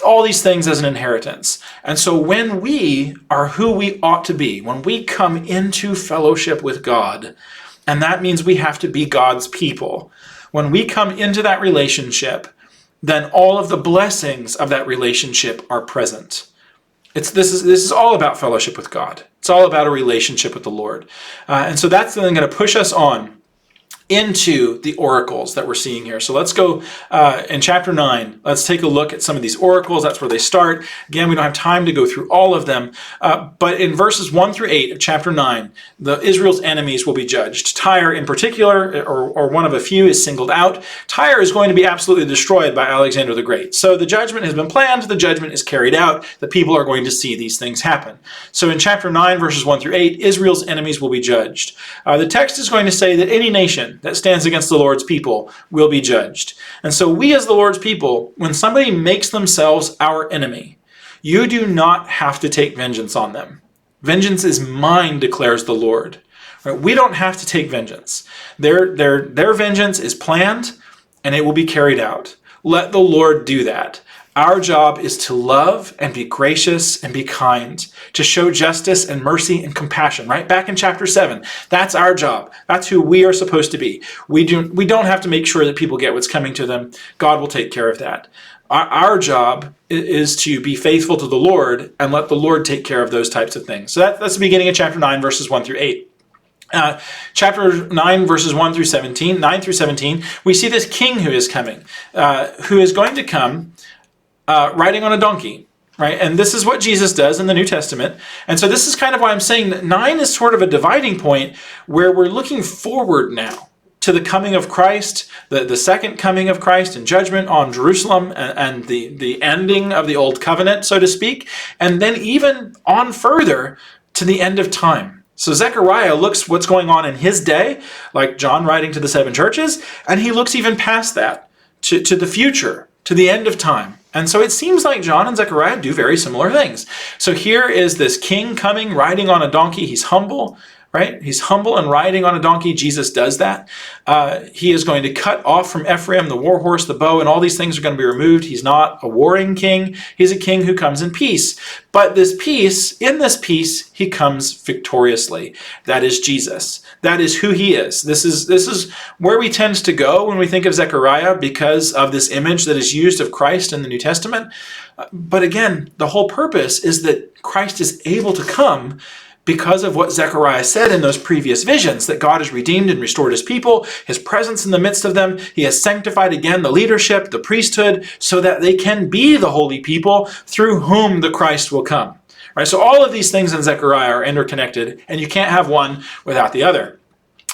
all these things as an inheritance. And so when we are who we ought to be, when we come into fellowship with God, and that means we have to be God's people, when we come into that relationship, then all of the blessings of that relationship are present. This is all about fellowship with God. It's all about a relationship with the Lord. And so that's then going to push us on into the oracles that we're seeing here. So let's go in chapter 9. Let's take a look at some of these oracles. That's where they start. Again, we don't have time to go through all of them. But in verses 1 through 8 of chapter 9, Israel's enemies will be judged. Tyre in particular, or one of a few, is singled out. Tyre is going to be absolutely destroyed by Alexander the Great. So the judgment has been planned. The judgment is carried out. The people are going to see these things happen. So in chapter 9, verses 1 through 8, Israel's enemies will be judged. The text is going to say that any nation that stands against the Lord's people will be judged. And so we as the Lord's people, when somebody makes themselves our enemy, you do not have to take vengeance on them. Vengeance is mine, declares the Lord. Right? We don't have to take vengeance. Their vengeance is planned and it will be carried out. Let the Lord do that. Our job is to love and be gracious and be kind, to show justice and mercy and compassion, right? Back in chapter 7, that's our job. That's who we are supposed to be. We don't have to make sure that people get what's coming to them. God will take care of that. Our job is to be faithful to the Lord and let the Lord take care of those types of things. So that's the beginning of chapter 9, verses 1 through 8. Chapter 9, verses 1 through 17, 9 through 17, we see this king who is coming, who is going to come riding on a donkey, right? And this is what Jesus does in the New Testament. And so this is kind of why I'm saying that 9 is sort of a dividing point where we're looking forward now to the coming of Christ, the second coming of Christ and judgment on Jerusalem and the ending of the old covenant, so to speak, and then even on further to the end of time. So Zechariah looks what's going on in his day, like John writing to the 7 churches, and he looks even past that to the future, to the end of time. And so it seems like John and Zechariah do very similar things. So here is this king coming, riding on a donkey. He's humble, right? He's humble and riding on a donkey. Jesus does that. He is going to cut off from Ephraim the war horse, the bow, and all these things are going to be removed. He's not a warring king. He's a king who comes in peace. But in this peace, he comes victoriously. That is Jesus. That is who he is. This is where we tend to go when we think of Zechariah because of this image that is used of Christ in the New Testament. But again, the whole purpose is that Christ is able to come because of what Zechariah said in those previous visions, that God has redeemed and restored his people, his presence in the midst of them. He has sanctified again the leadership, the priesthood, so that they can be the holy people through whom the Christ will come. Right? So all of these things in Zechariah are interconnected, and you can't have one without the other.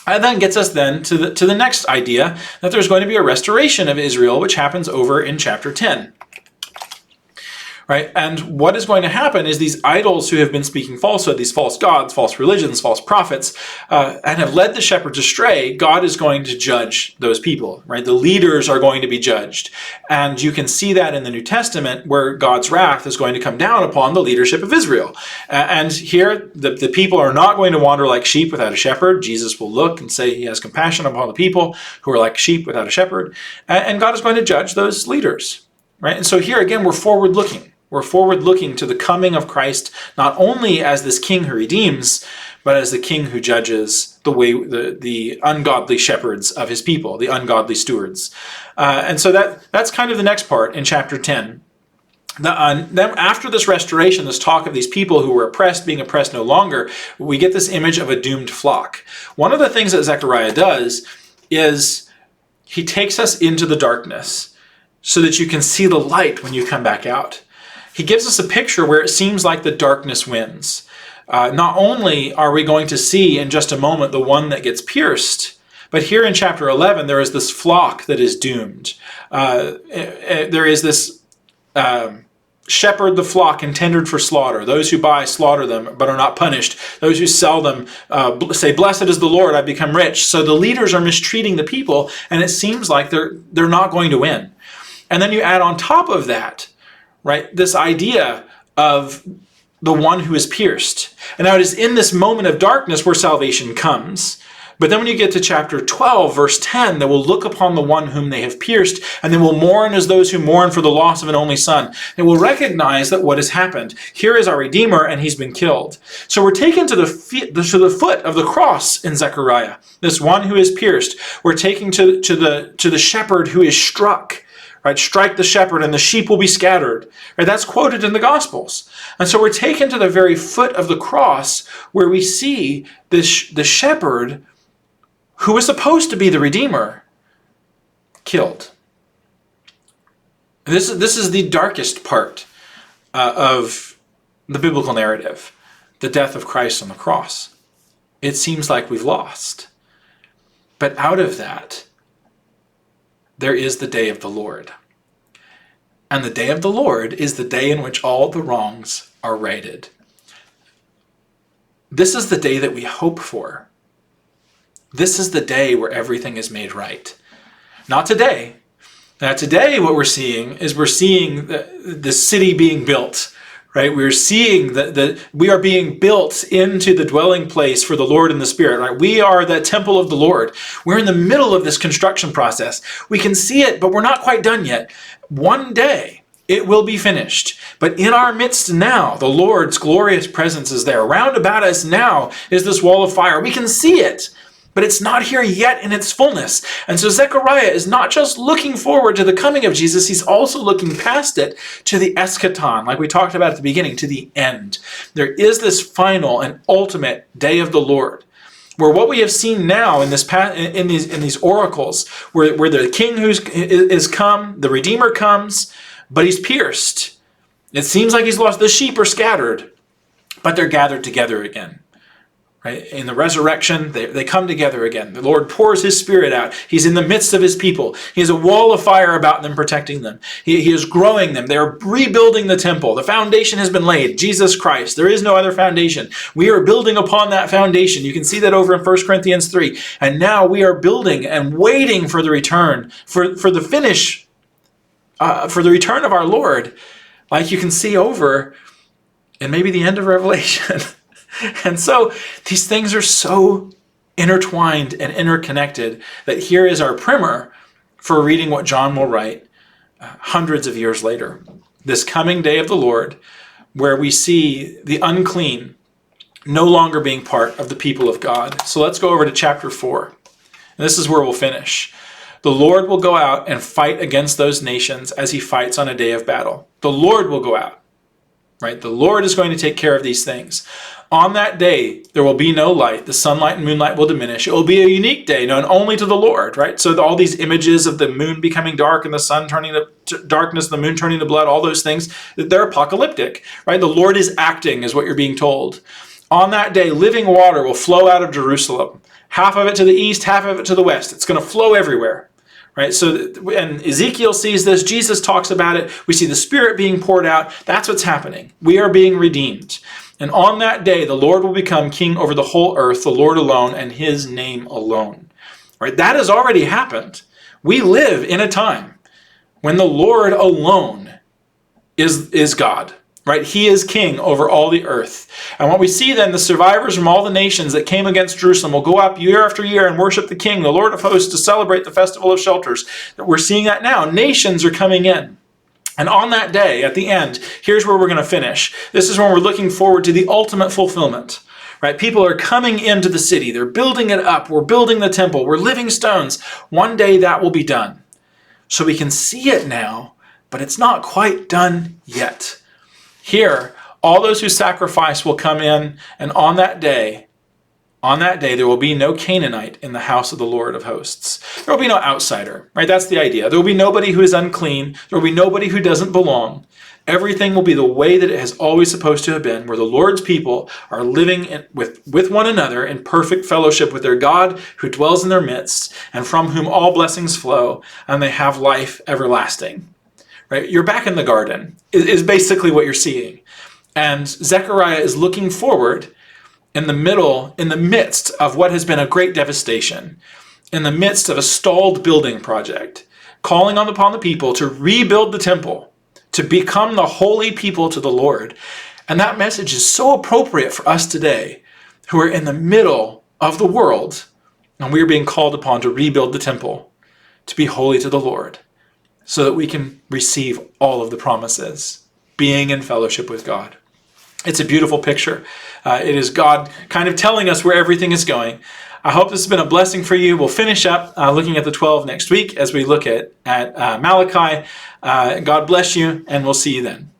And then gets us then to the next idea, that there's going to be a restoration of Israel, which happens over in chapter 10. Right? And what is going to happen is these idols who have been speaking falsehood, these false gods, false religions, false prophets, and have led the shepherds astray, God is going to judge those people. Right? The leaders are going to be judged. And you can see that in the New Testament where God's wrath is going to come down upon the leadership of Israel. And here, the people are not going to wander like sheep without a shepherd. Jesus will look and say he has compassion upon the people who are like sheep without a shepherd. And God is going to judge those leaders. Right? And so here again, we're forward-looking. We're forward-looking to the coming of Christ, not only as this king who redeems, but as the king who judges the ungodly shepherds of his people, the ungodly stewards. And so that's kind of the next part in chapter 10. Then after this restoration, this talk of these people who were oppressed, being oppressed no longer, we get this image of a doomed flock. One of the things that Zechariah does is he takes us into the darkness so that you can see the light when you come back out. He gives us a picture where it seems like the darkness wins. Not only are we going to see in just a moment the one that gets pierced, but here in chapter 11, there is this flock that is doomed. There is this shepherd the flock intended for slaughter. Those who buy slaughter them, but are not punished. Those who sell them say, "Blessed is the Lord, I've become rich." So the leaders are mistreating the people, and it seems like they're not going to win. And then you add on top of that, right, this idea of the one who is pierced. And now it is in this moment of darkness where salvation comes. But then when you get to chapter 12, verse 10, they will look upon the one whom they have pierced, and they will mourn as those who mourn for the loss of an only son. They will recognize that what has happened. Here is our Redeemer, and he's been killed. So we're taken to the foot of the cross in Zechariah. This one who is pierced. We're taken to the shepherd who is struck. Right, strike the shepherd and the sheep will be scattered. Right, that's quoted in the Gospels. And so we're taken to the very foot of the cross where we see the shepherd who was supposed to be the Redeemer killed. This is the darkest part of the biblical narrative, the death of Christ on the cross. It seems like we've lost. But out of that, there is the day of the Lord. And the day of the Lord is the day in which all the wrongs are righted. This is the day that we hope for. This is the day where everything is made right. Not today. Now today what we're seeing is the city being built. Right? We're seeing that we are being built into the dwelling place for the Lord and the Spirit. Right? We are the temple of the Lord. We're in the middle of this construction process. We can see it, but we're not quite done yet. One day it will be finished. But in our midst now, the Lord's glorious presence is there. Round about us now is this wall of fire. We can see it, but it's not here yet in its fullness. And so Zechariah is not just looking forward to the coming of Jesus, he's also looking past it to the eschaton, like we talked about at the beginning, to the end. There is this final and ultimate day of the Lord, where what we have seen now in these oracles, where the king is come, the Redeemer comes, but he's pierced. It seems like he's lost. The sheep are scattered, but they're gathered together again. Right? In the resurrection, they come together again. The Lord pours his Spirit out. He's in the midst of his people. He has a wall of fire about them, protecting them. He is growing them. They are rebuilding the temple. The foundation has been laid. Jesus Christ. There is no other foundation. We are building upon that foundation. You can see that over in 1 Corinthians 3. And now we are building and waiting for the return, for the finish, for the return of our Lord. Like you can see over in maybe the end of Revelation. And so these things are so intertwined and interconnected that here is our primer for reading what John will write hundreds of years later. This coming day of the Lord, where we see the unclean no longer being part of the people of God. So let's go over to chapter 4. And this is where we'll finish. The Lord will go out and fight against those nations as he fights on a day of battle. The Lord will go out, right? The Lord is going to take care of these things. On that day, there will be no light. The sunlight and moonlight will diminish. It will be a unique day known only to the Lord, right? So all these images of the moon becoming dark and the sun turning to darkness, the moon turning to blood, all those things, they're apocalyptic, right? The Lord is acting is what you're being told. On that day, living water will flow out of Jerusalem. Half of it to the east, half of it to the west. It's going to flow everywhere. Right? So, and Ezekiel sees this, Jesus talks about it, we see the Spirit being poured out. That's what's happening. We are being redeemed. And on that day, the Lord will become king over the whole earth, the Lord alone, and his name alone. Right? That has already happened. We live in a time when the Lord alone is God. Right? He is king over all the earth. And what we see then, the survivors from all the nations that came against Jerusalem will go up year after year and worship the king, the Lord of hosts, to celebrate the festival of shelters. We're seeing that now. Nations are coming in. And on that day, at the end, here's where we're going to finish. This is when we're looking forward to the ultimate fulfillment. Right? People are coming into the city. They're building it up. We're building the temple. We're living stones. One day that will be done. So we can see it now, but it's not quite done yet. Here, all those who sacrifice will come in, and on that day, there will be no Canaanite in the house of the Lord of hosts. There will be no outsider, right? That's the idea. There will be nobody who is unclean. There will be nobody who doesn't belong. Everything will be the way that it has always supposed to have been, where the Lord's people are living with one another in perfect fellowship with their God who dwells in their midst, and from whom all blessings flow, and they have life everlasting. Right? You're back in the garden, is basically what you're seeing. And Zechariah is looking forward in the midst of what has been a great devastation, in the midst of a stalled building project, calling upon the people to rebuild the temple, to become the holy people to the Lord. And that message is so appropriate for us today, who are in the middle of the world, and we are being called upon to rebuild the temple, to be holy to the Lord, so that we can receive all of the promises, being in fellowship with God. It's a beautiful picture. It is God kind of telling us where everything is going. I hope this has been a blessing for you. We'll finish up looking at the 12 next week as we look at Malachi. God bless you, and we'll see you then.